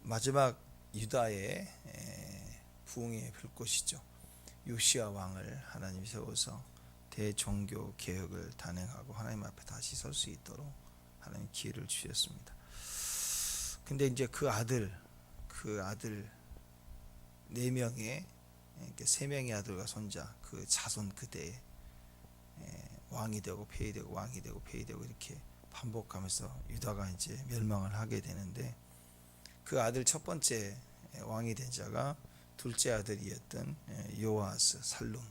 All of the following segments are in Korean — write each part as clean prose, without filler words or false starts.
마지막 유다의 부흥의 불꽃이죠. 요시야 왕을 하나님이 세워서 대종교 개혁을 단행하고 하나님 앞에 다시 설 수 있도록 하나님 기회를 주셨습니다. 근데 이제 그 아들 네 명의, 세 명의 아들과 손자, 그 자손 그대에 왕이 되고 폐위되고 왕이 되고 폐위되고 이렇게 반복하면서 유다가 이제 멸망을 하게 되는데, 그 아들 첫 번째 왕이 된 자가 둘째 아들이었던 요아스 살룸.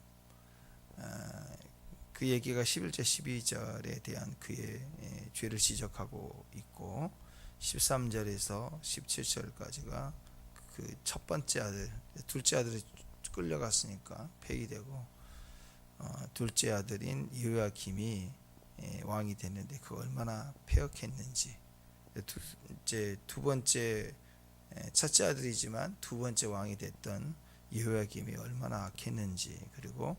그 얘기가 11절 12절에 대한 그의 죄를 지적하고 있고, 13절에서 17절까지가 그 첫 번째 아들, 둘째 아들이 끌려갔으니까 폐위되고, 둘째 아들인 요야김이 왕이 됐는데 그 얼마나 폐역했는지, 두 번째 첫째 아들이지만 두 번째 왕이 됐던 요야김이 얼마나 악했는지, 그리고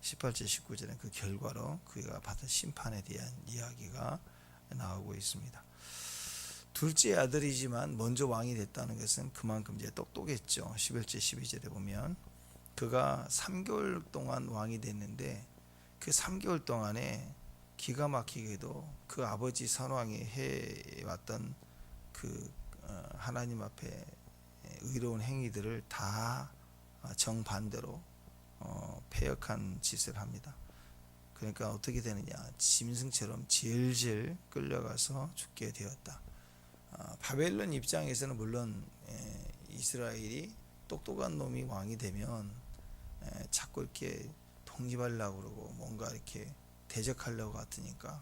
18절 19절은 그 결과로 그가 받은 심판에 대한 이야기가 나오고 있습니다. 둘째 아들이지만 먼저 왕이 됐다는 것은 그만큼 이제 똑똑했죠. 11절 12절에 보면 그가 3개월 동안 왕이 됐는데, 그 3개월 동안에 기가 막히게도 그 아버지 선왕이 해왔던 그 하나님 앞에 의로운 행위들을 다 정반대로 패역한 짓을 합니다. 그러니까 어떻게 되느냐, 짐승처럼 질질 끌려가서 죽게 되었다. 바벨론 입장에서는 물론 이스라엘이 똑똑한 놈이 왕이 되면 자꾸 이렇게 독립하려고 그러고 뭔가 이렇게 대적하려고 같으니까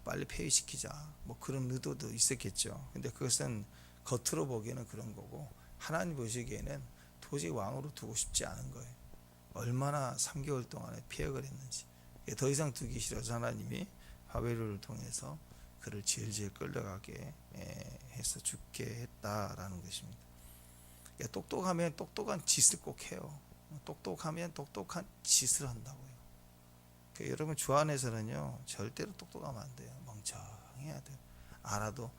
빨리 폐위시키자, 뭐 그런 의도도 있었겠죠. 근데 그것은 겉으로 보기에는 그런 거고, 하나님 보시기에는 도저히 왕으로 두고 싶지 않은 거예요. 얼마나 3개월 동안에 폐역을 했는지. 더 이상 두기 싫어서 하나님이 바벨론을 통해서 그를 질질 끌려가게 해서 죽게 했다라는 것입니다. 똑똑하면 똑똑한 짓을 꼭 해요. 똑똑하면 똑똑한 짓을 한다고요. 여러분, 주 안에서는요 절대로 똑똑하면 안 돼요. 멍청해야 돼요. 알아도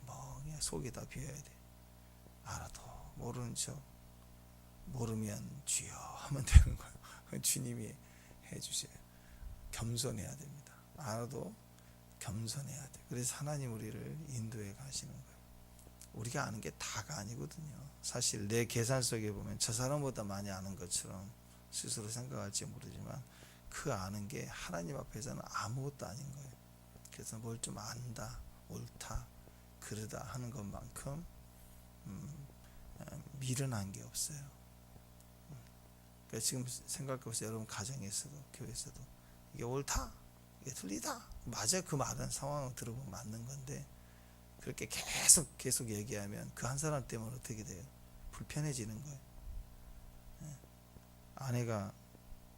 멍해, 속이 다 비어야 돼. 알아도 모르는 척, 모르면 주여 하면 되는 거예요. 주님이 해주세요. 겸손해야 됩니다. 알아도 겸손해야 돼. 그래서 하나님 우리를 인도해 가시는 거예요. 우리가 아는 게 다가 아니거든요. 사실 내 계산 속에 보면 저 사람보다 많이 아는 것처럼 스스로 생각할지 모르지만, 그 아는 게 하나님 앞에서는 아무것도 아닌 거예요. 그래서 뭘 좀 안다, 옳다, 그러다 하는 것만큼 미련한 게 없어요. 그러니까 지금 생각해보세요. 여러분 가정에서도 교회에서도 이게 옳다, 이게 틀리다, 맞아, 그 말은 상황을 들어보면 맞는 건데, 그렇게 계속 얘기하면 그 한 사람 때문에 어떻게 돼요? 불편해지는 거예요. 아내가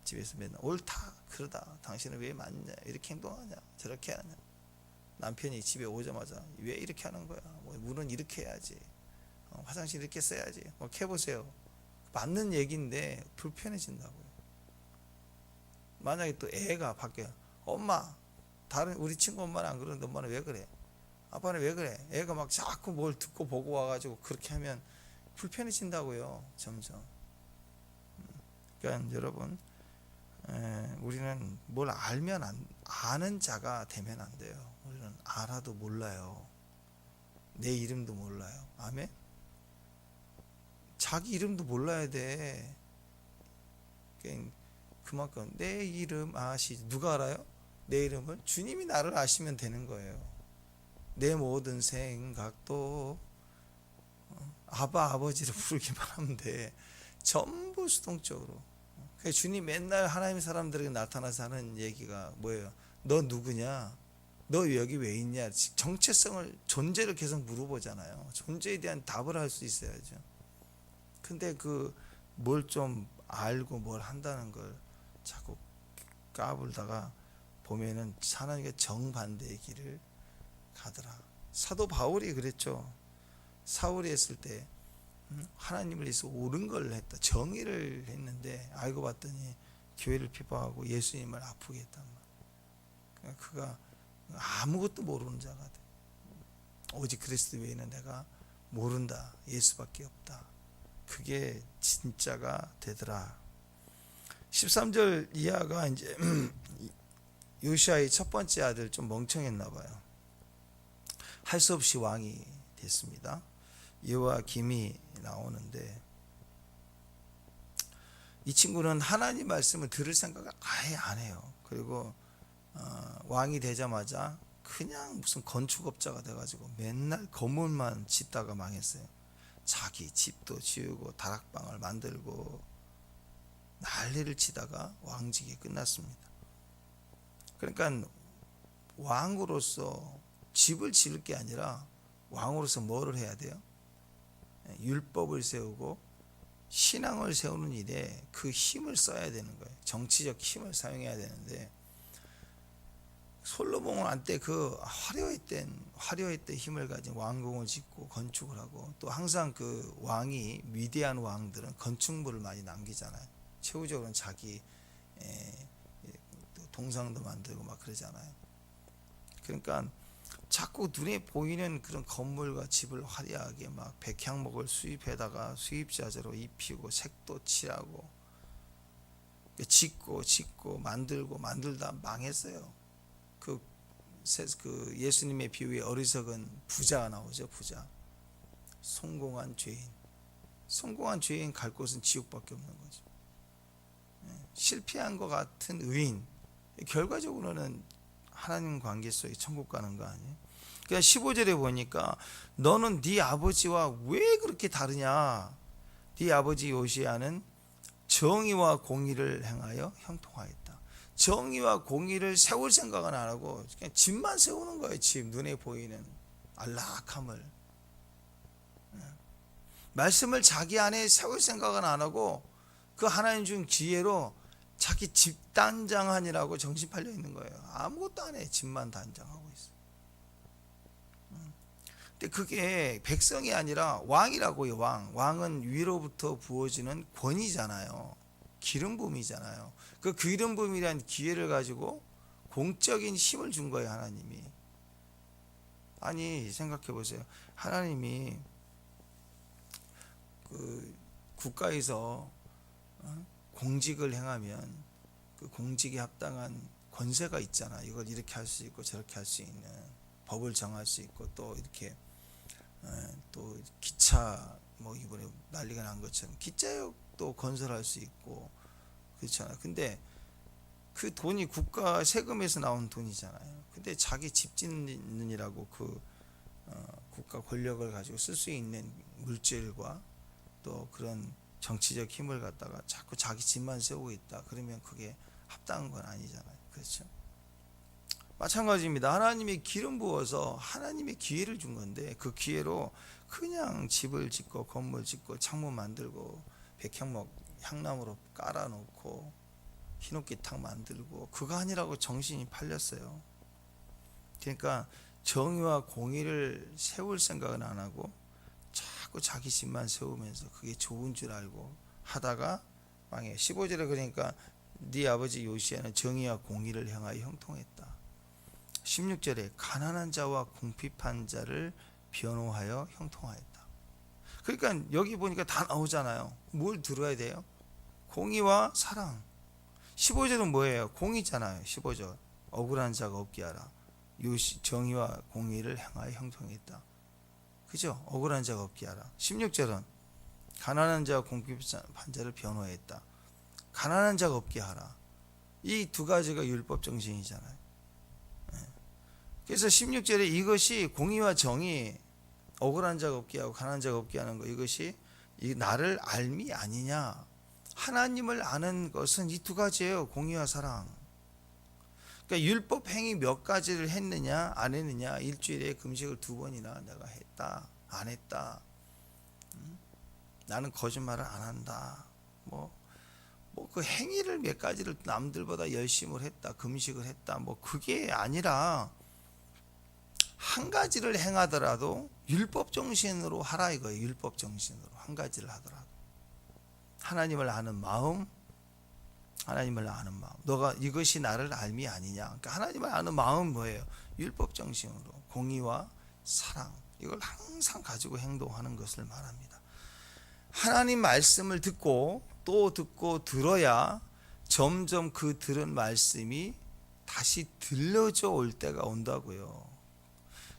집에서 맨날 옳다, 그러다, 당신은 왜 맞냐, 이렇게 행동하냐, 저렇게 하냐. 남편이 집에 오자마자 왜 이렇게 하는 거야, 뭐 물은 이렇게 해야지, 화장실 이렇게 써야지, 뭐 해보세요. 맞는 얘기인데 불편해진다고요. 만약에 또 애가 밖에, 엄마, 다른 우리 친구 엄마는 안 그러는데 엄마는 왜 그래, 아빠는 왜 그래, 애가 막 자꾸 뭘 듣고 보고 와가지고 그렇게 하면 불편해진다고요, 점점. 그러니까 여러분, 우리는 뭘 알면 아는 자가 되면 안 돼요. 우리는 알아도 몰라요. 내 이름도 몰라요. 아멘? 자기 이름도 몰라야 돼. 그만큼 내 이름 누가 알아요? 내 이름을 주님이 나를 아시면 되는 거예요. 내 모든 생각도 아버지를 부르기만 하면 돼. 전부 수동적으로. 주님 맨날 하나님 사람들에게 나타나서 하는 얘기가 뭐예요? 너 누구냐? 너 여기 왜 있냐? 정체성을, 존재를 계속 물어보잖아요. 존재에 대한 답을 할 수 있어야죠. 근데 뭘 좀 알고 뭘 한다는 걸 자꾸 까불다가 보면은 하나님과 정반대의 길을 가더라. 사도 바울이 그랬죠. 사울이 했을 때 하나님을 위해서 옳은 걸 했다, 정의를 했는데 알고 봤더니 교회를 비방하고 예수님을 아프게 했단 말이야. 그가 아무것도 모르는 자가 돼. 오직 그리스도 외에는 내가 모른다. 예수밖에 없다. 그게 진짜가 되더라. 13절 이하가 이제 요시아의 첫 번째 아들 좀 멍청했나 봐요. 할 수 없이 왕이 됐습니다. 여호와김이 나오는데 이 친구는 하나님 말씀을 들을 생각을 아예 안 해요. 그리고 왕이 되자마자 그냥 무슨 건축업자가 돼가지고 맨날 건물만 짓다가 망했어요. 자기 집도 지우고 다락방을 만들고 난리를 치다가 왕직이 끝났습니다. 그러니까 왕으로서 집을 지을 게 아니라 왕으로서 뭐를 해야 돼요? 율법을 세우고 신앙을 세우는 일에 그 힘을 써야 되는 거예요. 정치적 힘을 사용해야 되는데 솔로몬은 한때 그 화려했던 힘을 가진 왕궁을 짓고 건축을 하고 또 항상 그 왕이 위대한 왕들은 건축물을 많이 남기잖아요. 최후적으로는 자기 동상도 만들고 막 그러잖아요. 그러니까 자꾸 눈에 보이는 그런 건물과 집을 화려하게 막 백향목을 수입해다가 수입자재로 입히고 색도 칠하고 짓고 만들다 망했어요. 그 예수님의 비유에 어리석은 부자가 나오죠. 부자. 성공한 죄인 갈 곳은 지옥밖에 없는 거죠. 실패한 것 같은 의인, 결과적으로는 하나님 관계 속에 천국 가는 거 아니에요? 그러니까 15절에 보니까 너는 네 아버지와 왜 그렇게 다르냐? 네 아버지 요시야는 정의와 공의를 행하여 형통하였다. 정의와 공의를 세울 생각은 안 하고 그냥 집만 세우는 거예요. 집, 눈에 보이는 안락함을. 말씀을 자기 안에 세울 생각은 안 하고 그 하나님 준 기회로 자기 집 단장하니라고 정신 팔려 있는 거예요. 아무것도 안 해. 집만 단장하고 있어. 근데 그게 백성이 아니라 왕이라고요. 왕은 위로부터 부어지는 권위잖아요. 기름 부음이잖아요. 그 기름 부음이란 기회를 가지고 공적인 힘을 준 거예요. 하나님이. 아니 생각해 보세요. 하나님이 그 국가에서 공직을 행하면 그 공직에 합당한 권세가 있잖아. 이걸 이렇게 할 수 있고 저렇게 할 수 있는 법을 정할 수 있고 또 이렇게 또 기차 뭐 이번에 난리가 난 것처럼 기차역도 건설할 수 있고 그렇잖아. 근데 그 돈이 국가 세금에서 나온 돈이잖아요. 근데 자기 집 짓는이라고 그 국가 권력을 가지고 쓸 수 있는 물질과 또 그런 정치적 힘을 갖다가 자꾸 자기 집만 세우고 있다. 그러면 그게 합당한 건 아니잖아요. 그렇죠? 마찬가지입니다. 하나님이 기름 부어서 하나님의 기회를 준 건데 그 기회로 그냥 집을 짓고 건물 짓고 창문 만들고 백향목 향나무로 깔아놓고 히노키탕 만들고 그거 아니라고 정신이 팔렸어요. 그러니까 정의와 공의를 세울 생각은 안 하고 자꾸 자기 집만 세우면서 그게 좋은 줄 알고 하다가 망해. 15절에 그러니까 네 아버지 요시야는 정의와 공의를 행하여 형통했다. 16절에 가난한 자와 궁핍한 자를 변호하여 형통하였다. 그러니까 여기 보니까 다 나오잖아요. 뭘 들어야 돼요? 공의와 사랑. 15절은 뭐예요? 공의잖아요. 15절 억울한 자가 없게 하라. 정의와 공의를 행하여 형통했다. 그죠? 억울한 자가 없게 하라. 16절은 가난한 자와 궁핍한 자를 변호했다. 가난한 자가 없게 하라. 이 두 가지가 율법 정신이잖아요. 그래서 16절에 이것이 공의와 정의, 억울한 자가 없게 하고 가난한 자가 없게 하는 거, 이것이 나를 알미 아니냐. 하나님을 아는 것은 이 두 가지예요. 공의와 사랑. 그러니까 율법 행위 몇 가지를 했느냐 안 했느냐. 일주일에 금식을 2번이나 내가 했다 안 했다. 나는 거짓말을 안 한다. 뭐 그 행위를 몇 가지를 남들보다 열심을 했다. 금식을 했다. 뭐 그게 아니라 한 가지를 행하더라도 율법 정신으로 하라 이거예요. 율법 정신으로 한 가지를 하더라도 하나님을 아는 마음, 하나님을 아는 마음. 너가 이것이 나를 알미 아니냐. 그러니까 하나님을 아는 마음은 뭐예요? 율법 정신으로 공의와 사랑. 이걸 항상 가지고 행동하는 것을 말합니다. 하나님 말씀을 듣고 또 듣고 들어야 점점 그 들은 말씀이 다시 들려져 올 때가 온다고요.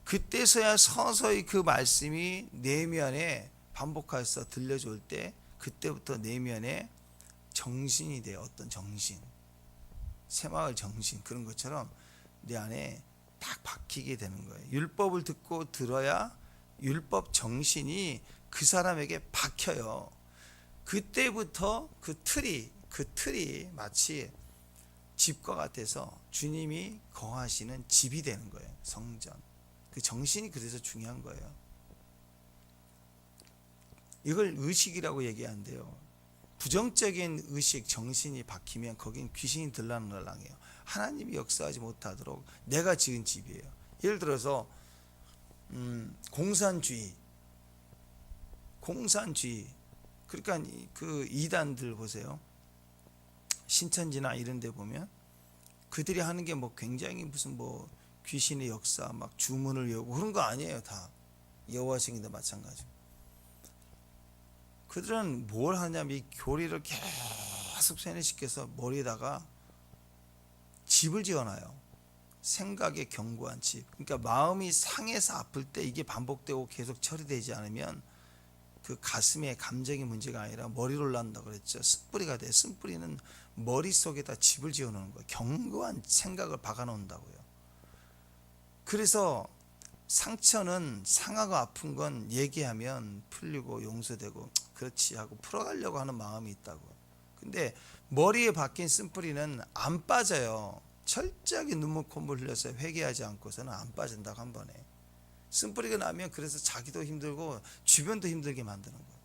그때서야 서서히 그 말씀이 내면에 반복해서 들려져 올 때, 그때부터 내면에 정신이 돼요. 어떤 정신, 새마을 정신, 그런 것처럼 내 안에 딱 박히게 되는 거예요. 율법을 듣고 들어야 율법 정신이 그 사람에게 박혀요. 그때부터 그 틀이 마치 집과 같아서 주님이 거하시는 집이 되는 거예요. 성전. 그 정신이 그래서 중요한 거예요. 이걸 의식이라고 얘기하는데요. 부정적인 의식, 정신이 박히면 거긴 귀신이 들락날락해요. 하나님이 역사하지 못하도록 내가 지은 집이에요. 예를 들어서 공산주의. 그러니까 그 이단들 보세요. 신천지나 이런 데 보면 그들이 하는 게 뭐 굉장히 무슨 뭐 귀신의 역사, 막 주문을 외우고 그런 거 아니에요. 다 여호와 증인도 마찬가지. 그들은 뭘 하냐면 이 교리를 계속 세뇌시켜서 머리에다가 집을 지어놔요. 생각에 견고한 집. 그러니까 마음이 상해서 아플 때 이게 반복되고 계속 처리되지 않으면 그 가슴에 감정의 문제가 아니라 머리로 난다 그랬죠. 쓴뿌리가 돼. 쓴뿌리는 머릿속에다 집을 지어놓는 거예요. 견고한 생각을 박아놓는다고요. 그래서 상처는 상하고 아픈 건 얘기하면 풀리고 용서되고 그렇지 하고 풀어가려고 하는 마음이 있다고. 근데 머리에 박힌 쓴뿌리는 안 빠져요. 철저하게 눈물 콧물 흘려서 회개하지 않고서는 안 빠진다고 한 번에. 쓴뿌리가 나면 그래서 자기도 힘들고 주변도 힘들게 만드는 거예요.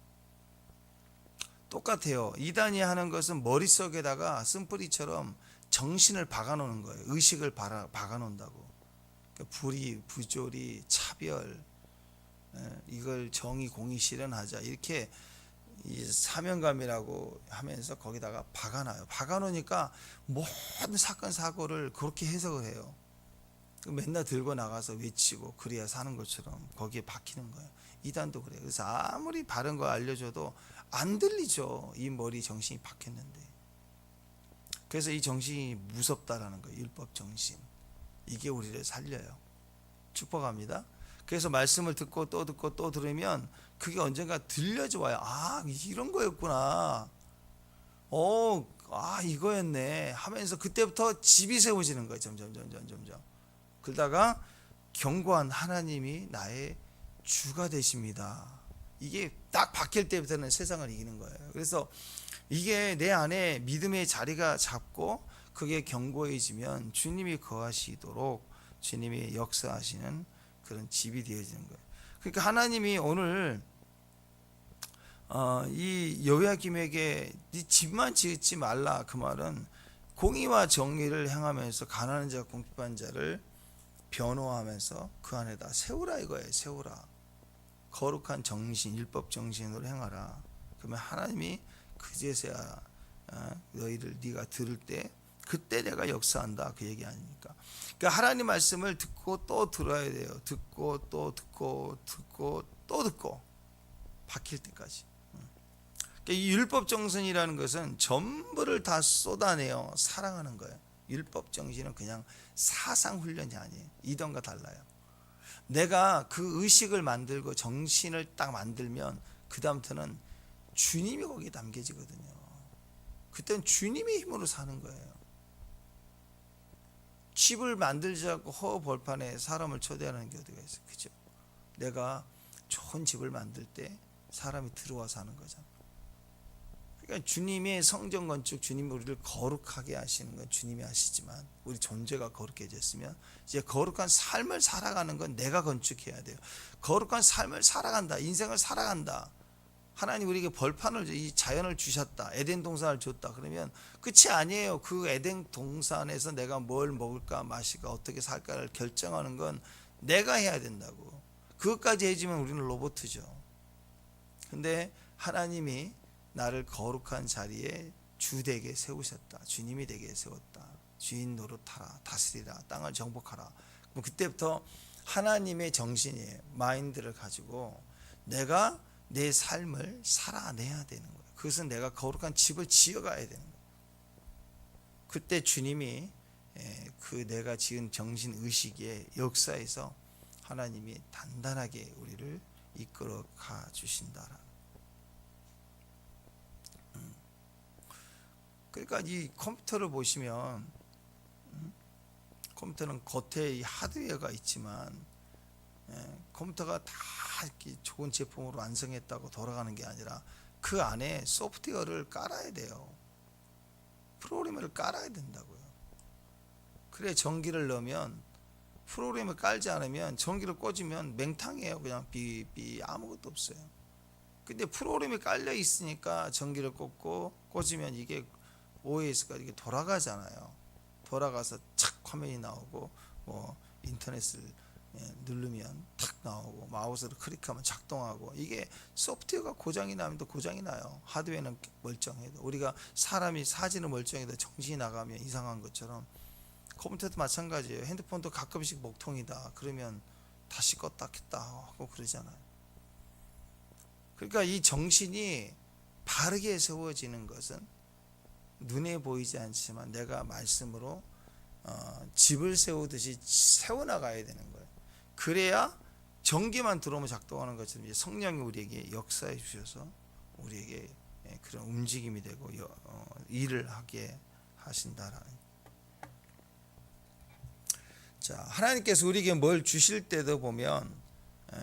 똑같아요. 이단이 하는 것은 머릿속에다가 쓴뿌리처럼 정신을 박아놓는 거예요. 의식을 박아놓는다고. 그러니까 불의, 부조리, 차별, 이걸 정의, 공의 실현하자 이렇게 이 사명감이라고 하면서 거기다가 박아놔요. 박아놓으니까 모든 사건 사고를 그렇게 해석을 해요. 맨날 들고 나가서 외치고 그래야 사는 것처럼 거기에 박히는 거예요. 이단도 그래요. 그래서 아무리 바른 거 알려줘도 안 들리죠. 이 머리 정신이 박혔는데. 그래서 이 정신이 무섭다라는 거예요. 율법 정신. 이게 우리를 살려요. 축복합니다. 그래서 말씀을 듣고 또 들으면 그게 언젠가 들려져 와요. 아, 이런 거였구나. 이거였네 하면서 그때부터 집이 세워지는 거예요. 점점. 그러다가 견고한 하나님이 나의 주가 되십니다. 이게 딱 박힐 때부터는 세상을 이기는 거예요. 그래서 이게 내 안에 믿음의 자리가 잡고 그게 견고해지면 주님이 거하시도록 주님이 역사하시는 그런 집이 되어지는 거예요. 그러니까 하나님이 오늘 이 여호야김에게 네 집만 지었지 말라, 그 말은 공의와 정의를 행하면서 가난한 자와 궁핍한 자를 변호하면서 그 안에다 세우라 이거예요. 세우라. 거룩한 정신, 율법 정신으로 행하라. 그러면 하나님이 그제서야 너희를 네가 들을 때 그때 내가 역사한다, 그 얘기 아닙니까? 그러니까 하나님 말씀을 듣고 또 들어야 돼요. 듣고 또 듣고 박힐 때까지. 그러니까 이 율법 정신이라는 것은 전부를 다 쏟아내어 사랑하는 거예요. 율법 정신은 그냥 사상 훈련이 아니에요. 이전과 달라요. 내가 그 의식을 만들고 정신을 딱 만들면 그 다음부터는 주님이 거기에 담겨지거든요. 그때는 주님의 힘으로 사는 거예요. 집을 만들자고 허벌판에 사람을 초대하는 게 어디가 있어요. 그죠? 내가 좋은 집을 만들 때 사람이 들어와 사는 거잖아. 그러니까 주님의 성전 건축, 주님이 우리를 거룩하게 하시는 건 주님이 하시지만 우리 존재가 거룩해졌으면 이제 거룩한 삶을 살아가는 건 내가 건축해야 돼요. 거룩한 삶을 살아간다, 인생을 살아간다. 하나님 우리에게 벌판을, 이 자연을 주셨다, 에덴 동산을 줬다. 그러면 끝이 아니에요. 그 에덴 동산에서 내가 뭘 먹을까 마실까 어떻게 살까를 결정하는 건 내가 해야 된다고. 그것까지 해주면 우리는 로봇이죠. 근데 하나님이 나를 거룩한 자리에 주되게 세우셨다. 주님이 되게 세웠다. 주인 노릇하라, 다스리라, 땅을 정복하라. 그럼 그때부터 하나님의 정신이에요. 마인드를 가지고 내가 내 삶을 살아내야 되는 거예요. 그것은 내가 거룩한 집을 지어가야 되는 거예요. 그때 주님이 그 내가 지은 정신 의식의 역사에서 하나님이 단단하게 우리를 이끌어 가 주신다라. 그러니까 이 컴퓨터를 보시면 컴퓨터는 겉에 이 하드웨어가 있지만 컴퓨터가 다 이렇게 좋은 제품으로 완성했다고 돌아가는 게 아니라 그 안에 소프트웨어를 깔아야 돼요. 프로그램을 깔아야 된다고요. 그래 전기를 넣으면, 프로그램을 깔지 않으면 전기를 꽂으면 맹탕이에요. 그냥 삐삐 아무것도 없어요. 근데 프로그램이 깔려 있으니까 전기를 꽂으면 이게 OS가 이게 돌아가잖아요. 돌아가서 착 화면이 나오고, 뭐 인터넷을 누르면 탁 나오고, 마우스를 클릭하면 작동하고. 이게 소프트웨어가 고장이 나면 또 고장이 나요. 하드웨어는 멀쩡해도. 우리가 사람이 사진을 멀쩡해도 정신이 나가면 이상한 것처럼 컴퓨터도 마찬가지예요. 핸드폰도 가끔씩 먹통이다 그러면 다시 껐다 켰다 하고 그러잖아요. 그러니까 이 정신이 바르게 세워지는 것은 눈에 보이지 않지만 내가 말씀으로 집을 세우듯이 세워나가야 되는 거예요. 그래야 전기만 들어오면 작동하는 것처럼 이제 성령이 우리에게 역사해 주셔서 우리에게 그런 움직임이 되고 일을 하게 하신다라는. 자, 하나님께서 우리에게 뭘 주실 때도 보면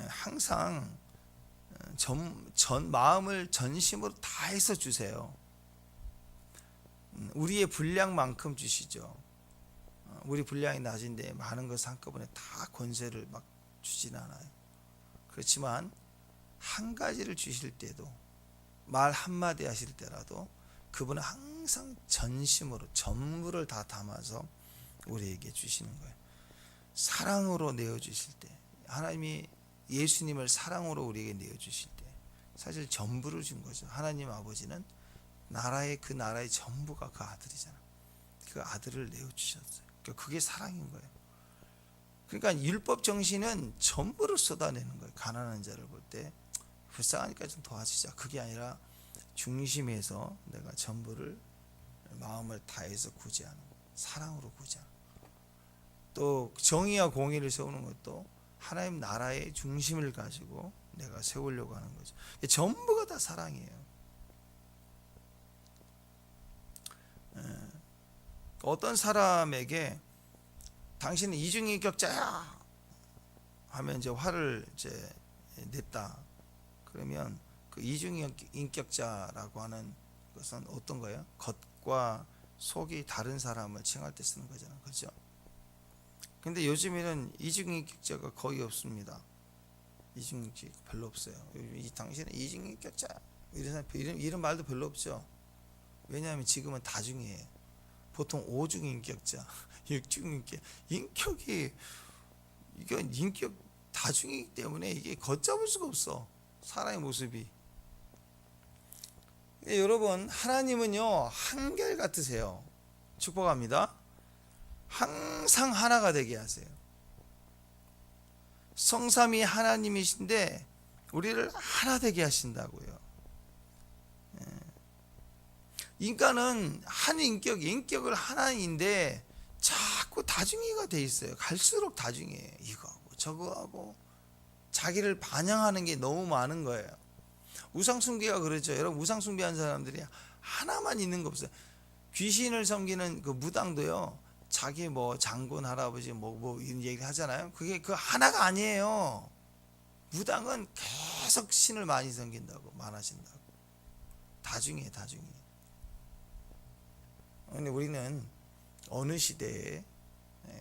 항상 전 마음을 전심으로 다해서 주세요. 우리의 분량만큼 주시죠. 우리 분량이 낮은데 많은 것을 한꺼번에 다 권세를 막 주진 않아요. 그렇지만 한 가지를 주실 때도, 말 한마디 하실 때라도 그분은 항상 전심으로 전부를 다 담아서 우리에게 주시는 거예요. 사랑으로 내어주실 때, 하나님이 예수님을 사랑으로 우리에게 내어주실 때 사실 전부를 준 거죠. 하나님 아버지는 그 나라의 전부가 그 아들이잖아. 그 아들을 내어주셨어요. 그러니까 그게 사랑인 거예요. 그러니까 율법 정신은 전부를 쏟아내는 거예요. 가난한 자를 볼 때 불쌍하니까 좀 도와주자, 그게 아니라 중심에서 내가 전부를, 마음을 다해서 구제하는 거예요. 사랑으로 구제하는 거예요. 또 정의와 공의를 세우는 것도 하나님 나라의 중심을 가지고 내가 세우려고 하는 거죠. 전부가 다 사랑이에요. 어떤 사람에게 당신은 이중인격자야 하면 이제 화를 이제 냈다. 그러면 그 이중인격자라고 하는 것은 어떤 거예요? 겉과 속이 다른 사람을 칭할 때 쓰는 거잖아요. 그렇죠? 근데 요즘에는 이중인격자가 거의 없습니다. 이중인격자 별로 없어요. 당신은 이중인격자 이런 말도 별로 없죠. 왜냐하면 지금은 다중이에요. 보통 오중인격자, 육중인격, 인격이 이건 인격 다중이기 때문에 이게 걷잡을 수가 없어. 사람의 모습이. 여러분, 하나님은요 한결 같으세요. 축복합니다. 항상 하나가 되게 하세요. 성삼위 하나님이신데 우리를 하나 되게 하신다고요. 인간은 한 인격을 하나인데 자꾸 다중이가 돼 있어요. 갈수록 다중이에요. 이거하고 저거하고 자기를 반영하는 게 너무 많은 거예요. 우상숭배가 그렇죠. 여러분, 우상숭배한 사람들이 하나만 있는 거 없어요. 귀신을 섬기는 그 무당도요, 자기 뭐 장군 할아버지 뭐 이런 얘기 하잖아요. 그게 그 하나가 아니에요. 무당은 계속 신을 많이 섬긴다고, 많아진다고. 다중이에요, 다중이. 근데 우리는 어느 시대의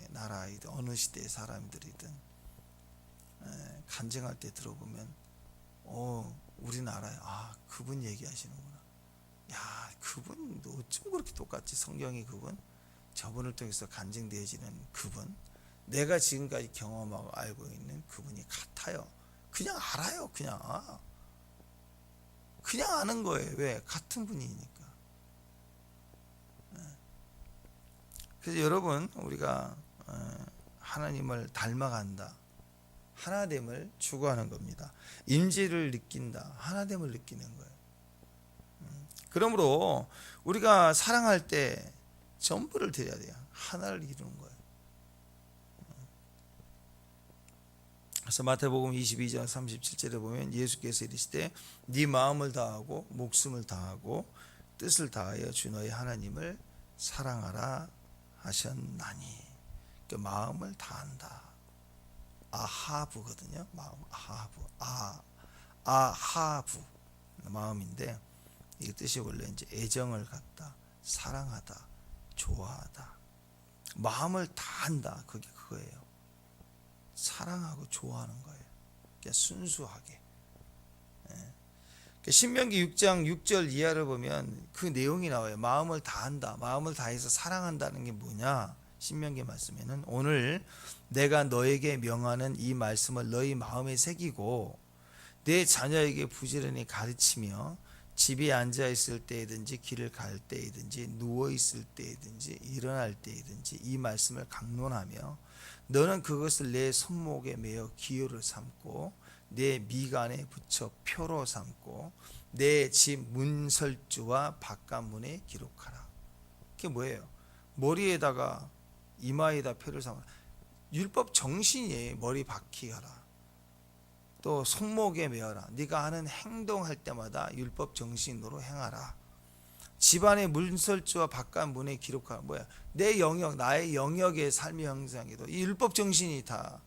나라이든 어느 시대의 사람들이든 간증할 때 들어보면 우리나라에 그분 얘기하시는구나. 야, 그분 어쩜 그렇게 똑같지? 성경이 그분, 저분을 통해서 간증되어지는 그분, 내가 지금까지 경험하고 알고 있는 그분이 같아요. 그냥 알아요. 그냥 아는 거예요. 왜? 같은 분이니까. 그래서 여러분, 우리가 하나님을 닮아간다. 하나됨을 추구하는 겁니다. 임재를 느낀다. 하나됨을 느끼는 거예요. 그러므로 우리가 사랑할 때 전부를 드려야 돼요. 하나를 이루는 거예요. 그래서 마태복음 22장 37절에 보면 예수께서 이르시되 네 마음을 다하고 목숨을 다하고 뜻을 다하여 주 너의 하나님을 사랑하라 하셨나니. 그러니까 마음을 다한다. 아하부거든요. 마음 아하부. 아하부 마음인데 이 뜻이 원래 이제 애정을 갖다, 사랑하다, 좋아하다, 마음을 다한다. 그게 그거예요. 사랑하고 좋아하는 거예요. 그러니까 순수하게. 신명기 6장 6절 이하를 보면 그 내용이 나와요. 마음을 다한다. 마음을 다해서 사랑한다는 게 뭐냐? 신명기 말씀에는 오늘 내가 너에게 명하는 이 말씀을 너희 마음에 새기고 내 자녀에게 부지런히 가르치며 집에 앉아 있을 때이든지 길을 갈 때이든지 누워 있을 때이든지 일어날 때이든지 이 말씀을 강론하며 너는 그것을 내 손목에 매어 기호를 삼고 내 미간에 붙여 표로 삼고 내 집 문설주와 바깥문에 기록하라. 그게 뭐예요? 머리에다가 이마에다 표를 삼아. 율법 정신이 머리 박히하라. 또 손목에 매어라. 네가 하는 행동할 때마다 율법 정신으로 행하라. 집안의 문설주와 바깥문에 기록하라. 뭐야? 내 영역, 나의 영역의 삶의 형상에도 이 율법 정신이 다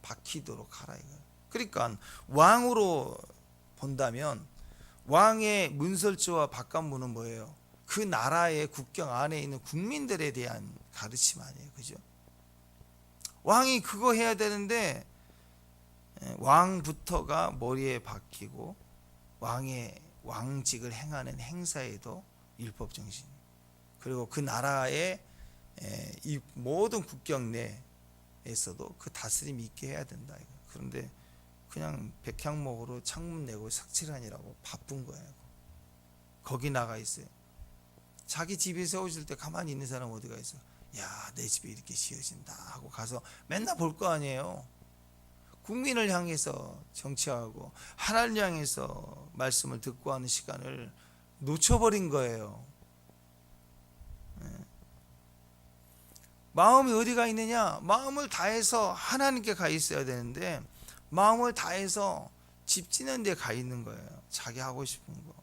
박히도록 하라 이거예요. 그러니까 왕으로 본다면 왕의 문설주와 바깥문은 뭐예요? 그 나라의 국경 안에 있는 국민들에 대한 가르침 아니에요. 그죠? 왕이 그거 해야 되는데 왕부터가 머리에 박히고 왕의 왕직을 행하는 행사에도 율법 정신, 그리고 그 나라의 이 모든 국경 내에서도 그 다스림이 있게 해야 된다. 그런데 그냥 백향목으로 창문 내고 색칠하느라고 바쁜 거예요. 거기 나가 있어요. 자기 집에 세워질 때 가만히 있는 사람 어디가 있어? 야, 내 집에 이렇게 지어진다 하고 가서 맨날 볼 거 아니에요. 국민을 향해서 정치하고 하나님을 향해서 말씀을 듣고 하는 시간을 놓쳐버린 거예요. 마음이 어디가 있느냐? 마음을 다해서 하나님께 가 있어야 되는데 마음을 다해서 집 짓는 데 가 있는 거예요. 자기 하고 싶은 거.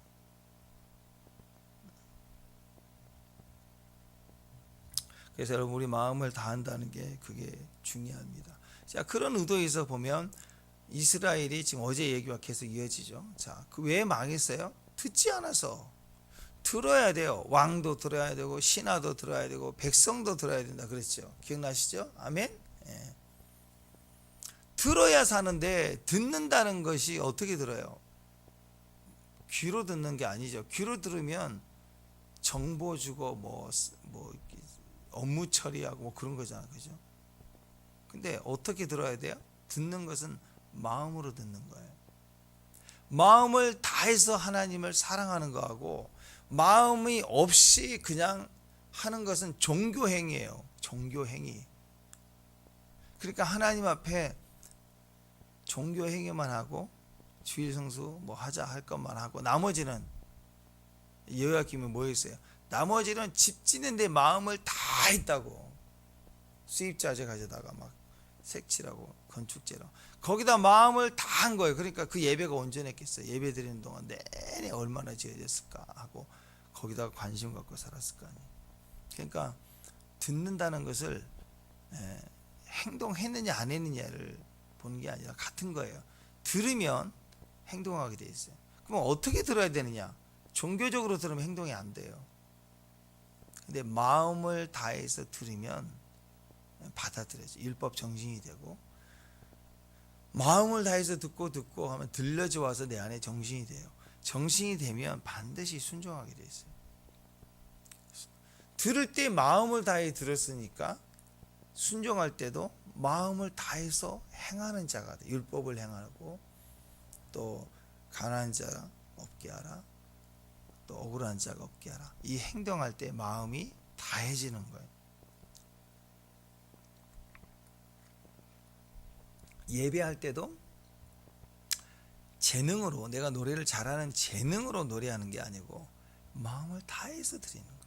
그래서 여러분, 우리 마음을 다한다는 게 그게 중요합니다. 자, 그런 의도에서 보면 이스라엘이 지금 어제 얘기와 계속 이어지죠. 자, 그 왜 망했어요? 듣지 않아서. 들어야 돼요. 왕도 들어야 되고 신하도 들어야 되고 백성도 들어야 된다 그랬죠. 기억나시죠? 아멘. 예. 들어야 사는데 듣는다는 것이 어떻게 들어요? 귀로 듣는 게 아니죠. 귀로 들으면 정보 주고 뭐 업무 처리하고 뭐 그런 거잖아, 그죠? 근데 어떻게 들어야 돼요? 듣는 것은 마음으로 듣는 거예요. 마음을 다해서 하나님을 사랑하는 거하고 마음이 없이 그냥 하는 것은 종교행위예요. 종교행위. 그러니까 하나님 앞에 종교행위만 하고 주일 성수 뭐 하자 할 것만 하고 나머지는 여호야김이 뭐 했어요? 나머지는 집 짓는 데 마음을 다 했다고. 수입자재 가져다가 막 색칠하고 건축재로 거기다 마음을 다 한 거예요. 그러니까 그 예배가 온전했겠어요. 예배 드리는 동안 내내 얼마나 지어졌을까 하고 거기다가 관심 갖고 살았을 거 아니에요. 그러니까 듣는다는 것을 행동했느냐 안 했느냐를 보는 게 아니라 같은 거예요. 들으면 행동하게 돼 있어요. 그럼 어떻게 들어야 되느냐? 종교적으로 들으면 행동이 안 돼요. 근데 마음을 다해서 들으면 받아들여져. 율법 정신이 되고, 마음을 다해서 듣고 하면 들려져 와서 내 안에 정신이 돼요. 정신이 되면 반드시 순종하게 돼 있어요. 들을 때 마음을 다해 들었으니까 순종할 때도 마음을 다해서 행하는 자가 돼. 율법을 행하고 또 가난한 자 없게 하라. 또 억울한 자가 없게 하라. 이 행동할 때 마음이 다해지는 거예요. 예배할 때도 재능으로, 내가 노래를 잘하는 재능으로 노래하는 게 아니고 마음을 다해서 드리는 거예요.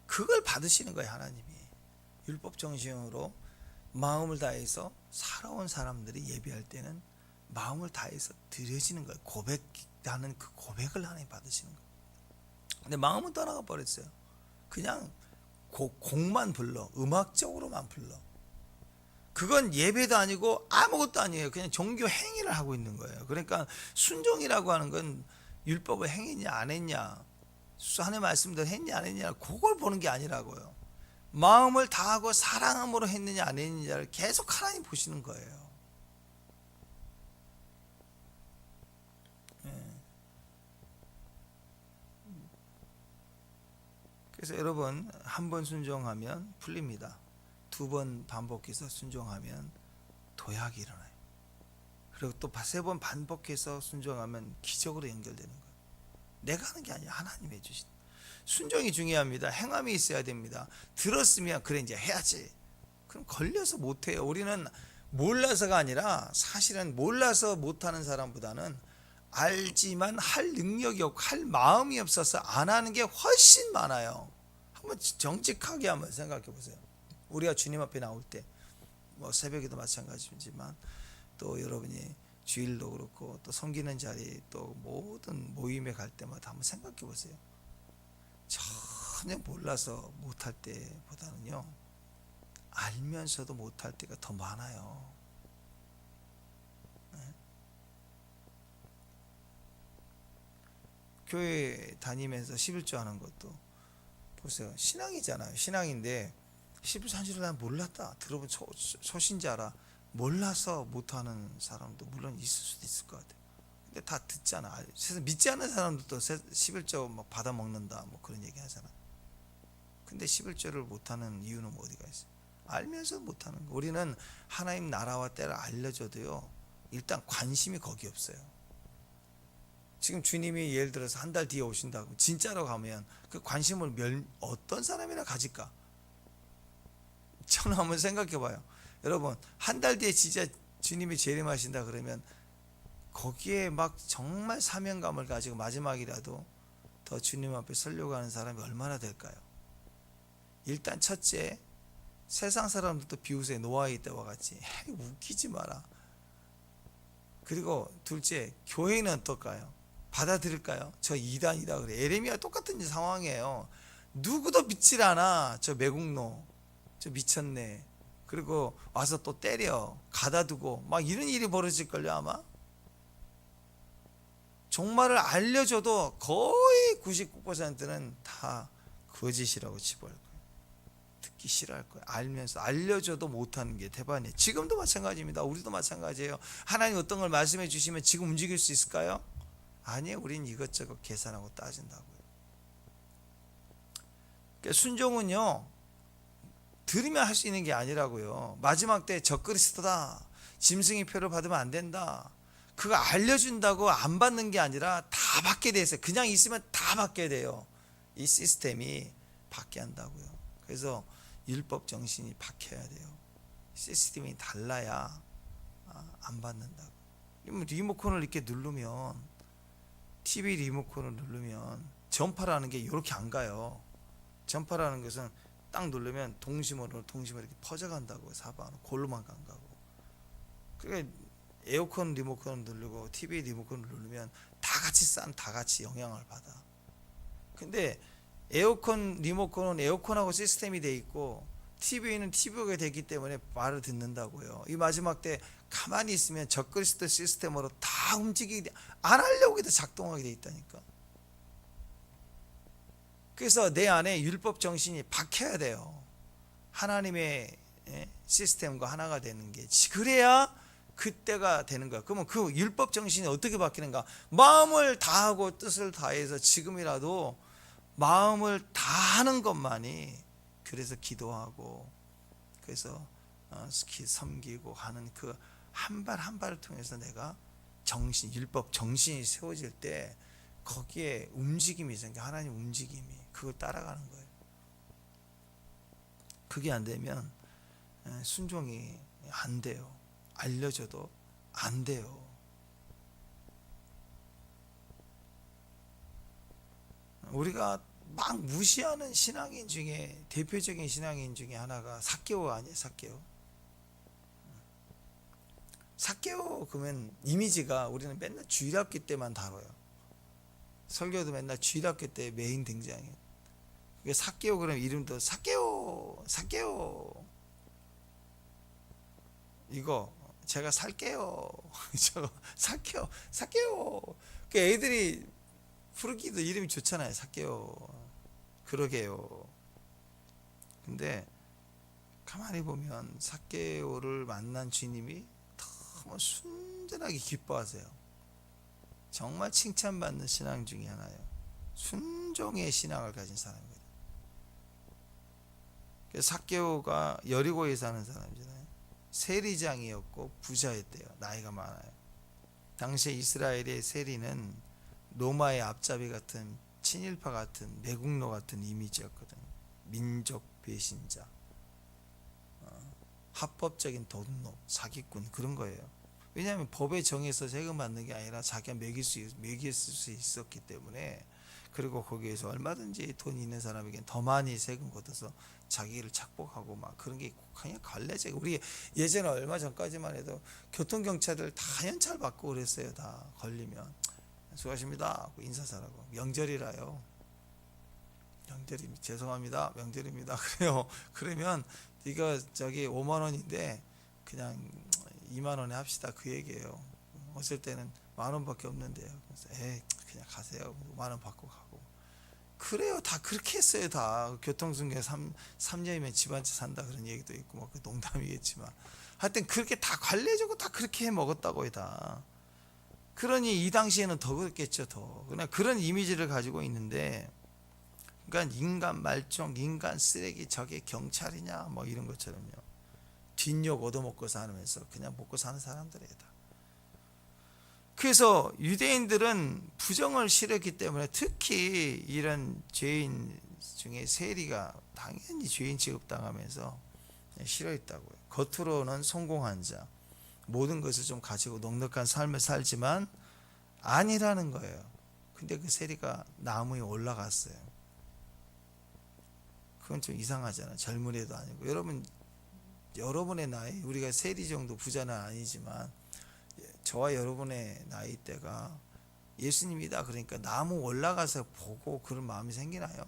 그걸 받으시는 거예요. 하나님이 율법 정신으로 마음을 다해서 살아온 사람들이 예배할 때는 마음을 다해서 드려지는 거예요. 고백하는 그 고백을 하나님 받으시는 거예요. 근데 마음은 떠나가 버렸어요. 그냥 곡만 불러, 음악적으로만 불러. 그건 예배도 아니고 아무것도 아니에요. 그냥 종교 행위를 하고 있는 거예요. 그러니까 순종이라고 하는 건 율법을 행했냐 안 했냐, 하나님의 말씀대로 했냐 안 했냐, 그걸 보는 게 아니라고요. 마음을 다하고 사랑함으로 했느냐 안 했느냐를 계속 하나님 보시는 거예요. 그래서 여러분, 한 번 순종하면 풀립니다. 두 번 반복해서 순종하면 도약이 일어나요. 그리고 또 세 번 반복해서 순종하면 기적으로 연결되는 거예요. 내가 하는 게 아니라 하나님이 해주신. 순종이 중요합니다. 행함이 있어야 됩니다. 들었으면 그래 이제 해야지. 그럼 걸려서 못해요. 우리는 몰라서가 아니라, 사실은 몰라서 못하는 사람보다는 알지만 할 능력이 없고 할 마음이 없어서 안 하는 게 훨씬 많아요. 한번 정직하게 한번 생각해 보세요. 우리가 주님 앞에 나올 때, 뭐 새벽에도 마찬가지지만 또 여러분이 주일도 그렇고 또 섬기는 자리, 또 모든 모임에 갈 때마다 한번 생각해 보세요. 전혀 몰라서 못할 때보다는요, 알면서도 못할 때가 더 많아요. 교회 다니면서 11조 하는 것도 보세요. 신앙이잖아요. 신앙인데 11조 한 줄을 난 몰랐다. 들어본 초신자라 몰라서 못하는 사람도 물론 있을 수도 있을 것 같아요. 근데 다 듣잖아. 믿지 않는 사람들도 11조 막 받아 먹는다, 뭐 그런 얘기 하잖아. 근데 11조를 못하는 이유는 어디가 있어요? 알면서 못하는 거. 우리는 하나님 나라와 때를 알려줘도요, 일단 관심이 거기 없어요. 지금 주님이 예를 들어서 한 달 뒤에 오신다고 진짜로 가면 그 관심을 어떤 사람이나 가질까? 저는 한번 생각해 봐요. 여러분, 한 달 뒤에 진짜 주님이 재림하신다 그러면 거기에 막 정말 사명감을 가지고 마지막이라도 더 주님 앞에 서려고 하는 사람이 얼마나 될까요? 일단 첫째, 세상 사람들도 비웃어요. 노아의 때와 같이. 웃기지 마라. 그리고 둘째, 교회는 어떨까요? 받아들일까요? 저 이단이다 그래. 에레미야 똑같은 상황이에요. 누구도 믿질 않아. 저 매국노, 저 미쳤네. 그리고 와서 또 때려, 가다두고 막 이런 일이 벌어질걸요 아마. 종말을 알려줘도 거의 99%는 다 거짓이라고 치부할 거예요. 듣기 싫어할 거예요. 알면서 알려줘도 못하는 게 대반이에요. 지금도 마찬가지입니다. 우리도 마찬가지예요. 하나님 어떤 걸 말씀해 주시면 지금 움직일 수 있을까요? 아니에요. 우린 이것저것 계산하고 따진다고요. 그러니까 순종은요, 들으면 할 수 있는 게 아니라고요. 마지막 때 적그리스도다, 짐승의 표를 받으면 안 된다, 그거 알려준다고 안 받는 게 아니라 다 받게 돼 있어요. 그냥 있으면 다 받게 돼요. 이 시스템이 받게 한다고요. 그래서 율법 정신이 박혀야 돼요. 시스템이 달라야 안 받는다고. 리모컨을 이렇게 누르면, TV 리모컨을 누르면 전파라는 게 이렇게 안 가요. 전파라는 것은 딱 누르면 동심으로 이렇게 퍼져간다고. 사방으로 골로만 안 가고. 그러니까 에어컨 리모컨을 누르고 TV 리모컨을 누르면 다 같이 영향을 받아. 근데 에어컨 리모컨은 에어컨하고 시스템이 돼 있고 TV는 TV가 되기 때문에 말을 듣는다고요. 이 마지막 때 가만히 있으면 적그리스도 시스템으로 다 움직이게 안 하려고 해도 작동하게 돼 있다니까. 그래서 내 안에 율법 정신이 박혀야 돼요. 하나님의 시스템과 하나가 되는 게, 그래야 그때가 되는 거야. 그러면 그 율법 정신이 어떻게 바뀌는가? 마음을 다하고 뜻을 다해서 지금이라도 마음을 다하는 것만이, 그래서 기도하고, 그래서 섬기고 하는 그 한 발 한 발을 통해서 내가 율법 정신이 세워질 때 거기에 움직임이 생겨. 하나님 움직임이, 그걸 따라가는 거예요. 그게 안 되면 순종이 안 돼요. 알려줘도 안 돼요. 우리가 막 무시하는 신앙인 중에 대표적인 신앙인 중에 하나가 삭개오 아니에요. 삭개오 그러면 이미지가 우리는 맨날 주일학교 때만 다뤄요. 설교도 맨날 주일학교 때 메인 등장해요. 삭개오 그러면 이름도 삭개오 이거 제가 살게요. 저거 삭개오 그 애들이 부르기도 이름이 좋잖아요. 삭개오. 그러게요. 근데 가만히 보면 삭개오를 만난 주님이 너무 순전하게 기뻐하세요. 정말 칭찬받는 신앙 중에 하나예요. 순종의 신앙을 가진 사람입니다. 삭개오가 여리고에 사는 사람이잖아요. 세리장이었고 부자였대요. 나이가 많아요. 당시에 이스라엘의 세리는 로마의 앞잡이 같은 친일파 같은 매국노 같은 이미지였거든요. 민족 배신자, 합법적인 돈노, 사기꾼 그런 거예요. 왜냐하면 법에 정해서 세금 받는 게 아니라 자기가 매길 수 있었기 때문에. 그리고 거기에서 얼마든지 돈 있는 사람에겐 더 많이 세금 걷어서 자기를 착복하고 막 그런 게 그냥 관례적. 우리 예전에 얼마 전까지만 해도 교통경찰들 다 현찰 받고 그랬어요. 다 걸리면 수고하십니다 하고 인사사라고. 명절이라요. 명절이 죄송합니다. 명절입니다. 그래요. 그러면 이거 저기 5만 원인데 그냥 2만 원에 합시다 그 얘기예요. 어쩔 때는 10,000원밖에 없는데요. 그래서 그냥 가세요. 5만 원 받고 가고. 그래요. 다 그렇게 했어요. 다 교통순교 3년이면 집 한 채 산다 그런 얘기도 있고 뭐 그 농담이겠지만 하여튼 그렇게 다 관례적으로 다 그렇게 해 먹었다고요. 다. 그러니 이 당시에는 더 그랬겠죠. 더 그냥 그런 이미지를 가지고 있는데, 그러니까 인간 말종, 인간 쓰레기, 저게 경찰이냐 뭐 이런 것처럼요. 뒷욕 얻어먹고 사면서 그냥 먹고 사는 사람들이에요. 다. 그래서 유대인들은 부정을 싫었기 때문에 특히 이런 죄인 중에 세리가 당연히 죄인 취급당하면서 싫어했다고요. 겉으로는 성공한 자, 모든 것을 좀 가지고 넉넉한 삶을 살지만 아니라는 거예요. 근데 그 세리가 나무에 올라갔어요. 그건 좀 이상하잖아요. 젊은 애도 아니고. 여러분의 나이, 우리가 세리 정도 부자는 아니지만 저와 여러분의 나이대가 예수님이다 그러니까 나무 올라가서 보고 그런 마음이 생기나요?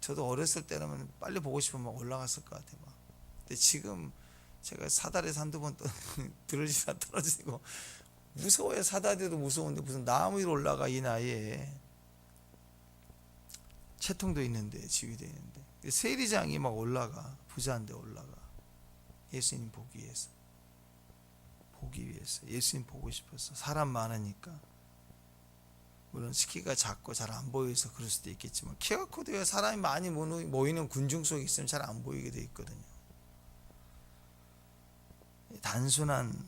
저도 어렸을 때는 빨리 보고 싶으면 올라갔을 것 같아요. 근데 지금 제가 사다리에서 한두 번 들어지다 떨어지고 무서워요. 사다리도 무서운데 무슨 나무 위로 올라가 이 나이에. 채통도 있는데 지휘도 있는데 세리장이 막 올라가. 부자인데 올라가. 예수님 보기 위해서. 예수님 보고 싶어서. 사람 많으니까. 물론 키가 작고 잘 안 보여서 그럴 수도 있겠지만 키가 커도 사람이 많이 모이는 군중 속에 있으면 잘 안 보이게 돼 있거든요. 단순한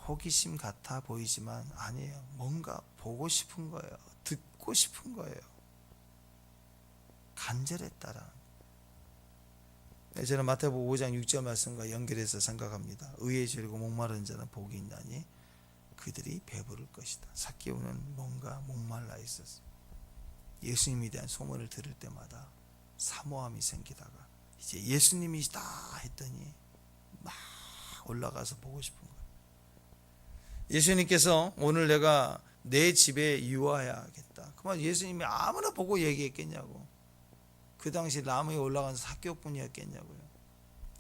호기심 같아 보이지만 아니에요. 뭔가 보고 싶은 거예요. 듣고 싶은 거예요. 간절했다라. 저는 마태복음 5장 6절 말씀과 연결해서 생각합니다. 의에 줄이고 목마른 자는 복이 있나니 그들이 배부를 것이다. 삭개오는 뭔가 목말라 있었어. 예수님에 대한 소문을 들을 때마다 사모함이 생기다가 이제 예수님이시다 했더니 막 올라가서 보고 싶은 거예요. 예수님께서 오늘 내가 내 집에 유하야겠다. 그만 예수님이 아무나 보고 얘기했겠냐고. 그 당시 나무에 올라간 삭개오뿐이었겠냐고요.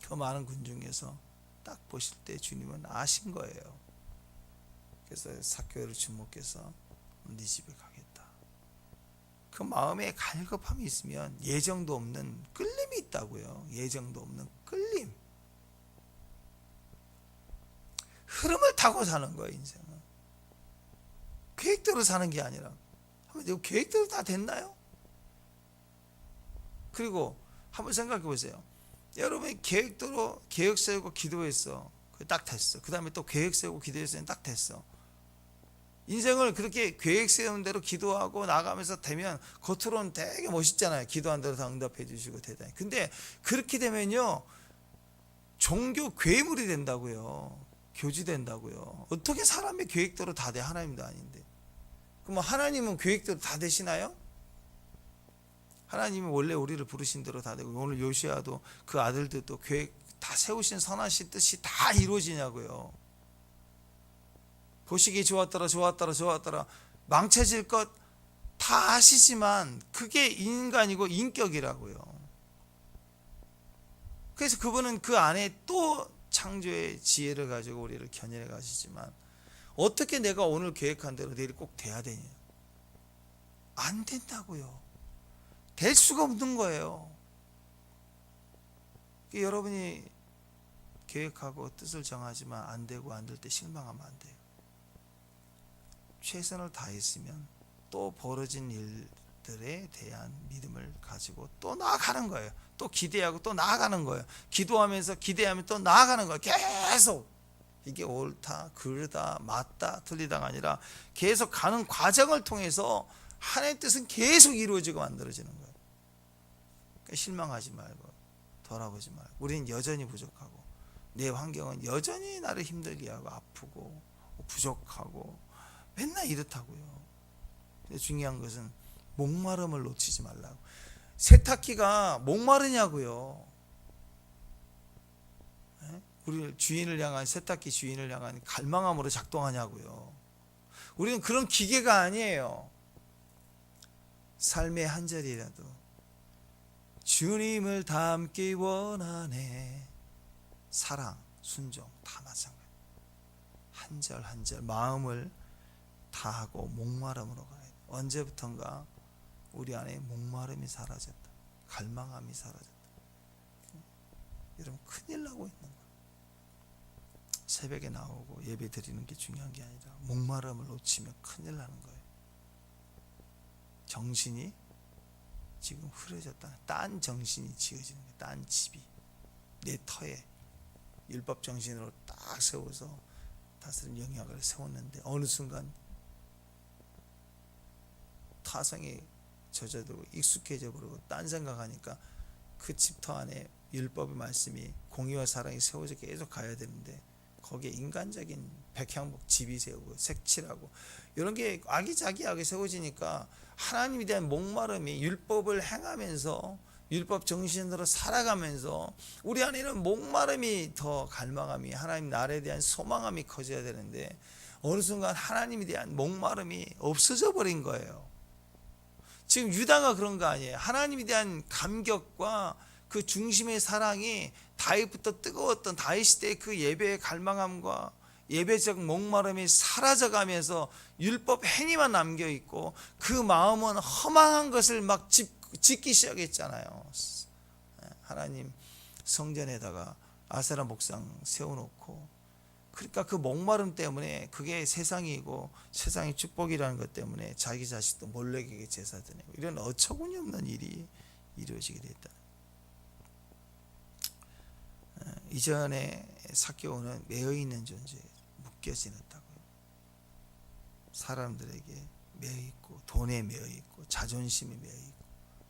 그 많은 군중에서 딱 보실 때 주님은 아신 거예요. 그래서 삭개오를 주목해서 네 집에 가겠다. 그 마음에 갈급함이 있으면 예정도 없는 끌림이 있다고요. 예정도 없는 끌림. 흐름을 타고 사는 거예요. 인생은. 계획대로 사는 게 아니라. 계획대로 다 됐나요? 그리고 한번 생각해 보세요. 여러분이 계획대로 계획 세우고 기도했어. 딱 됐어. 그 다음에 또 계획 세우고 기도했으니 딱 됐어. 인생을 그렇게 계획 세운 대로 기도하고 나가면서 되면 겉으로는 되게 멋있잖아요. 기도한 대로 다 응답해 주시고 대단히. 근데 그렇게 되면요 종교 괴물이 된다고요. 교지된다고요. 어떻게 사람의 계획대로 다 돼? 하나님도 아닌데. 그럼 하나님은 계획대로 다 되시나요? 하나님이 원래 우리를 부르신 대로 다 되고, 오늘 요시아도 그 아들들도 계획 다 세우신 선하신 뜻이 다 이루어지냐고요. 보시기 좋았더라 망쳐질 것 다 아시지만 그게 인간이고 인격이라고요. 그래서 그분은 그 안에 또 창조의 지혜를 가지고 우리를 견인해 가시지만, 어떻게 내가 오늘 계획한 대로 내일 꼭 돼야 되냐? 안 된다고요. 될 수가 없는 거예요. 여러분이 계획하고 뜻을 정하지만 안 되고 안 될 때 실망하면 안 돼요. 최선을 다했으면 또 벌어진 일들에 대한 믿음을 가지고 또 나아가는 거예요. 또 기대하고 또 나아가는 거예요. 기도하면서 기대하면 또 나아가는 거예요. 계속. 이게 옳다, 그르다, 맞다, 틀리다가 아니라 계속 가는 과정을 통해서 하나님의 뜻은 계속 이루어지고 만들어지는 거예요. 그러니까 실망하지 말고 돌아보지 말고, 우리는 여전히 부족하고 내 환경은 여전히 나를 힘들게 하고 아프고 부족하고 맨날 이렇다고요. 근데 중요한 것은 목마름을 놓치지 말라고. 세탁기가 목마르냐고요. 우리 주인을 향한, 세탁기 주인을 향한 갈망함으로 작동하냐고요. 우리는 그런 기계가 아니에요. 삶의 한 절이라도 주님을 닮기 원하네. 사랑, 순종 다 마찬가지. 한 절 한 절 마음을 다하고 목마름으로 가야 돼. 언제부턴가 우리 안에 목마름이 사라졌다, 갈망함이 사라졌다. 여러분 큰일 나고 있는 거예요. 새벽에 나오고 예배 드리는 게 중요한 게 아니라 목마름을 놓치면 큰일 나는 거예요. 정신이 지금 흐려졌다. 딴 정신이 지어지는 거예요. 딴 집이 내 터에 율법 정신으로 딱 세워서 다스린 영역을 세웠는데 어느 순간 타성에 젖어들고 익숙해져 버리고 딴 생각하니까 그 집터 안에 율법의 말씀이, 공의와 사랑이 세워져 계속 가야 되는데 거기에 인간적인 백향목 집이 세우고 색칠하고 이런 게 아기자기하게 세워지니까 하나님에 대한 목마름이, 율법을 행하면서 율법 정신으로 살아가면서 우리 안에는 목마름이 더 갈망함이, 하나님 나라에 대한 소망함이 커져야 되는데 어느 순간 하나님에 대한 목마름이 없어져 버린 거예요. 지금 유다가 그런 거 아니에요. 하나님에 대한 감격과 그 중심의 사랑이 다윗부터 뜨거웠던 다윗 시대의 그 예배의 갈망함과 예배적 목마름이 사라져가면서 율법 행위만 남겨있고 그 마음은 허망한 것을 막 짓기 시작했잖아요. 하나님 성전에다가 아세라 목상 세워놓고, 그러니까 그 목마름 때문에 그게 세상이고 세상의 축복이라는 것 때문에 자기 자식도 몰래에게 제사 드리고 이런 어처구니 없는 일이 이루어지게 됐다. 이전에 삭개오는 매여있는 존재에 묶여지었다고요. 사람들에게 매여있고 돈에 매여있고 자존심에 매여있고,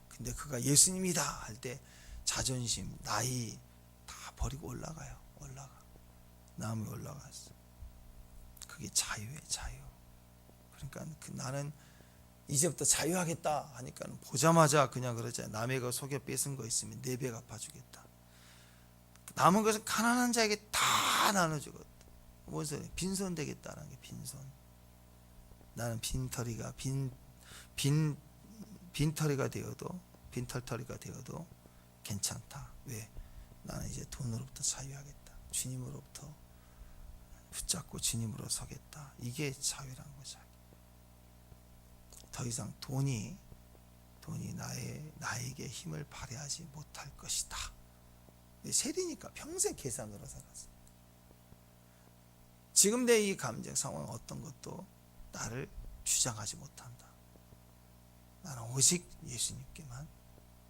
근데 그가 예수님이다 할 때 자존심, 나이 다 버리고 올라가요. 나무에 올라갔어. 그게 자유예요, 자유. 그러니까 나는 이제부터 자유하겠다 하니까 보자마자 그냥 그러잖아요. 남의 거 속여 뺏은 거 있으면 4배 갚아주겠다. 남은 것은 가난한 자에게 다 나눠주겠다. 뭔 소리야? 빈손 되겠다는 게 빈손. 나는 빈털터리가 되어도, 빈털터리가 되어도 괜찮다. 왜? 나는 이제 돈으로부터 자유하겠다. 주님으로부터 붙잡고 주님으로 서겠다. 이게 자유라는 거죠. 더 이상 돈이 나에게 힘을 발휘하지 못할 것이다. 세리니까 평생 계산으로 살았어. 지금 내 이 감정 상황 어떤 것도 나를 주장하지 못한다. 나는 오직 예수님께만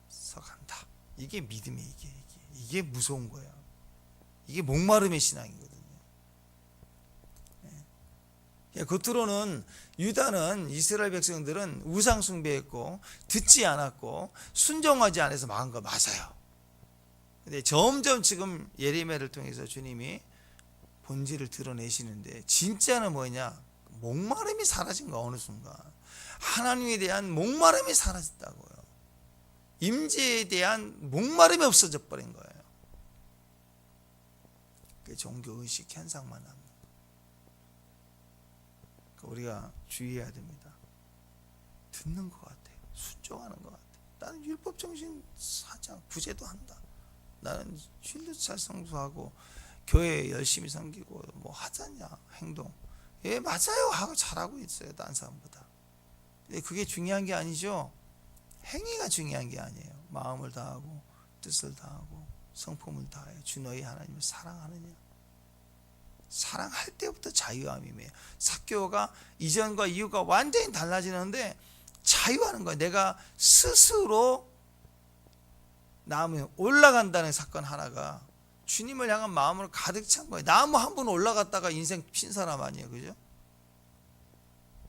서간다. 이게 믿음의 이게 무서운 거야. 이게 목마름의 신앙이거든요. 겉으로는 유다는, 이스라엘 백성들은 우상 숭배했고 듣지 않았고 순종하지 않아서 망한 거 맞아요. 근데 점점 지금 예레미야를 통해서 주님이 본질을 드러내시는데 진짜는 뭐냐? 목마름이 사라진 거야. 어느 순간 하나님에 대한 목마름이 사라졌다고요. 임재에 대한 목마름이 없어져 버린 거예요. 그 종교의식 현상만 합니다. 우리가 주의해야 됩니다. 듣는 것 같아요. 순종하는 것 같아요. 나는 율법정신 사장 구제도 한다. 나는 쉴드 잘 성수하고 교회 열심히 섬기고 뭐 하잖냐 행동. 예 맞아요 하고 잘하고 있어요. 다른 사람보다. 근데 그게 중요한 게 아니죠. 행위가 중요한 게 아니에요. 마음을 다하고 뜻을 다하고 성품을 다해 주 너희 하나님을 사랑하느냐. 사랑할 때부터 자유함이에요. 사교가 이전과 이후가 완전히 달라지는데 자유하는 거예요. 내가 스스로 나무에 올라간다는 사건 하나가 주님을 향한 마음으로 가득 찬 거예요. 나무 한 번 올라갔다가 인생 핀 사람 아니에요. 그죠?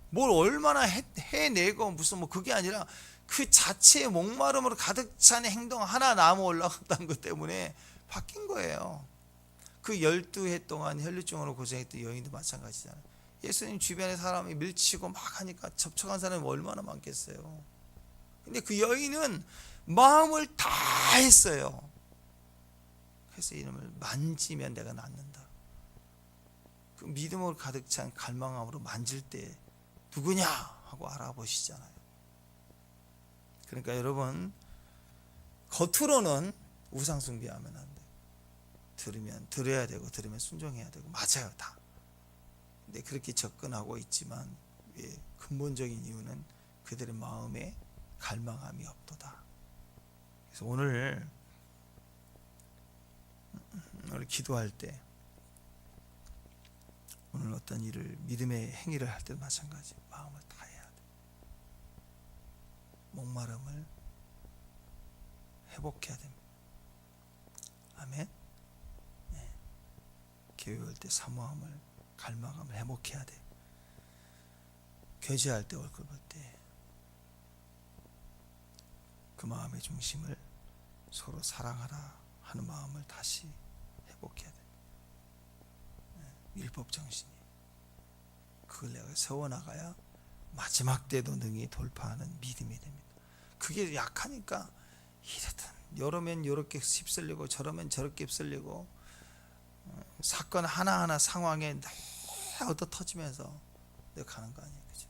뭘 얼마나 해내고 무슨 뭐 그게 아니라 그 자체의 목마름으로 가득 찬 행동 하나 나무 올라갔다는 것 때문에 바뀐 거예요. 그 12해 동안 혈류증으로 고생했던 여인도 마찬가지잖아요. 예수님 주변에 사람이 밀치고 막 하니까 접촉한 사람이 얼마나 많겠어요. 근데 그 여인은 마음을 다 했어요. 그래서 이름을 만지면 내가 낫는다. 그 믿음으로 가득 찬 갈망함으로 만질 때 누구냐 하고 알아보시잖아요. 그러니까 여러분 겉으로는 우상 숭배하면 안 돼요. 들으면 들어야 되고 들으면 순종해야 되고 맞아요 다. 근데 그렇게 접근하고 있지만 근본적인 이유는 그들의 마음에 갈망함이 없도다. 그래서 오늘 기도할 때 오늘 어떤 일을 믿음의 행위를 할 때도 마찬가지 마음을 다해야 돼. 목마름을 회복해야 됩니다. 아멘. 네. 교회 올 때 사모함을 갈망함을 회복해야 돼. 교제할 때 얼굴 볼 때 그 마음의 중심을 서로 사랑하라 하는 마음을 다시 회복해야 돼. 율법 정신이 그걸 내가 세워나가야 마지막 때도 능히 돌파하는 믿음이 됩니다. 그게 약하니까 이러면 이렇게 휩쓸리고 저러면 저렇게 휩쓸리고 사건 하나하나 상황에 얻어 터지면서 내가 가는 거 아니에요. 그죠?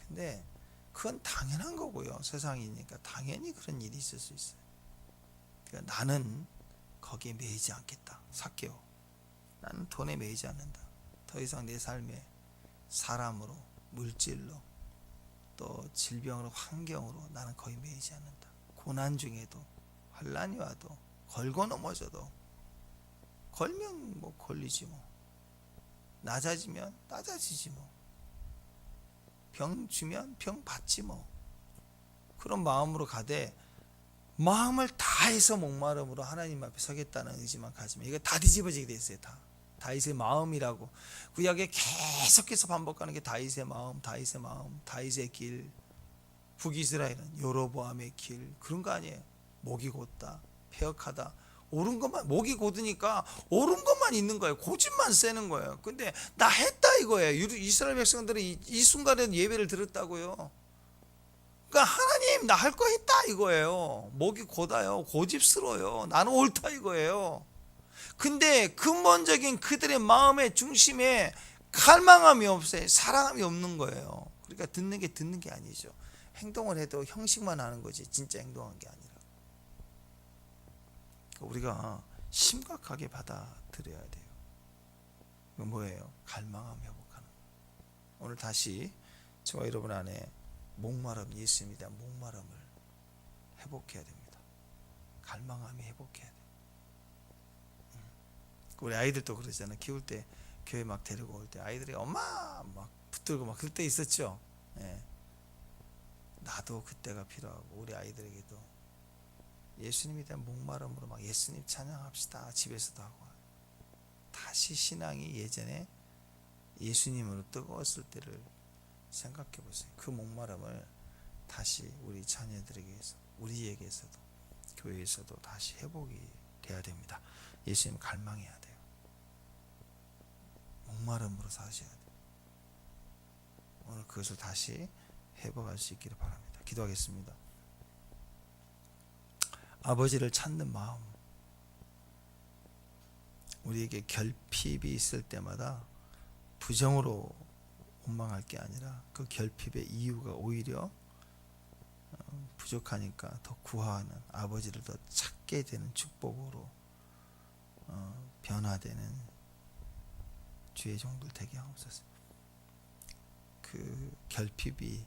근데 그건 당연한 거고요. 세상이니까 당연히 그런 일이 있을 수 있어요. 그러니까 나는 거기에 매이지 않겠다. 삭개오. 나는 돈에 매이지 않는다. 더 이상 내 삶에 사람으로, 물질로, 또 질병으로, 환경으로 나는 거의 매이지 않는다. 고난 중에도, 환난이 와도, 걸고 넘어져도, 걸면 뭐 걸리지 뭐. 낮아지면 낮아지지 뭐. 병 주면 병 받지 뭐. 그런 마음으로 가되 마음을 다해서 목마름으로 하나님 앞에 서겠다는 의지만 가지면 이거 다 뒤집어지게 돼 있어요. 다. 다윗의 마음이라고 구약에 계속해서 반복하는 게 다윗의 마음, 다윗의 마음, 다윗의 길. 북이스라엘은 여로보암의 길 그런 거 아니에요. 목이 곧다, 폐역하다. 옳은 것만 목이 곧으니까 옳은 것만 있는 거예요. 고집만 세는 거예요. 근데 나 했다 이거예요. 이스라엘 백성들이 이 순간에 예배를 드렸다고요. 그러니까 하나님 나 할 거 했다 이거예요. 목이 곧아요. 고집스러워요. 나는 옳다 이거예요. 근데 근본적인 그들의 마음의 중심에 갈망함이 없어요. 사랑함이 없는 거예요. 그러니까 듣는 게 아니죠. 행동을 해도 형식만 하는 거지 진짜 행동한 게 아니라. 우리가 심각하게 받아들여야 돼요. 그건 뭐예요? 갈망함 회복하는 거. 오늘 다시 저와 여러분 안에 목마름, 예수님에 대한 목마름을 회복해야 됩니다. 갈망함이 회복해야 돼요. 우리 아이들도 그러잖아요. 키울 때 교회 막 데리고 올 때 아이들이 엄마 막 붙들고 막 그럴 때 있었죠. 예. 나도 그때가 필요하고 우리 아이들에게도 예수님에 대한 목마름으로 막 예수님 찬양합시다. 집에서도 하고 다시 신앙이 예전에 예수님으로 뜨거웠을 때를 생각해 보세요. 그 목마름을 다시 우리 자녀들에게서 우리에게서도 교회에서도 다시 회복이 돼야 됩니다. 예수님 갈망해야 돼요. 목마름으로 사셔야 돼요. 오늘 그것을 다시 회복할 수 있기를 바랍니다. 기도하겠습니다. 아버지를 찾는 마음, 우리에게 결핍이 있을 때마다 부정으로 원망할 게 아니라 그 결핍의 이유가 오히려 부족하니까 더 구하는 아버지를 더 찾게 되는 축복으로 변화되는 주의 종들 되게 하옵소서. 그 결핍이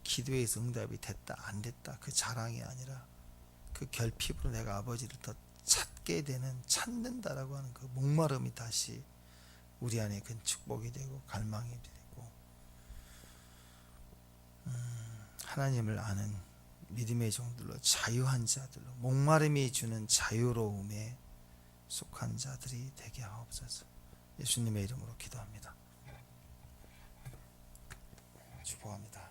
기도에서 응답이 됐다 안 됐다 그 자랑이 아니라 그 결핍으로 내가 아버지를 더 찾게 되는, 찾는다라고 하는 그 목마름이 다시 우리 안에 큰 축복이 되고 갈망이 되고 하나님을 아는 믿음의 종들로, 자유한 자들로, 목마름이 주는 자유로움에 속한 자들이 되게 하옵소서. 예수님의 이름으로 기도합니다. 축복합니다.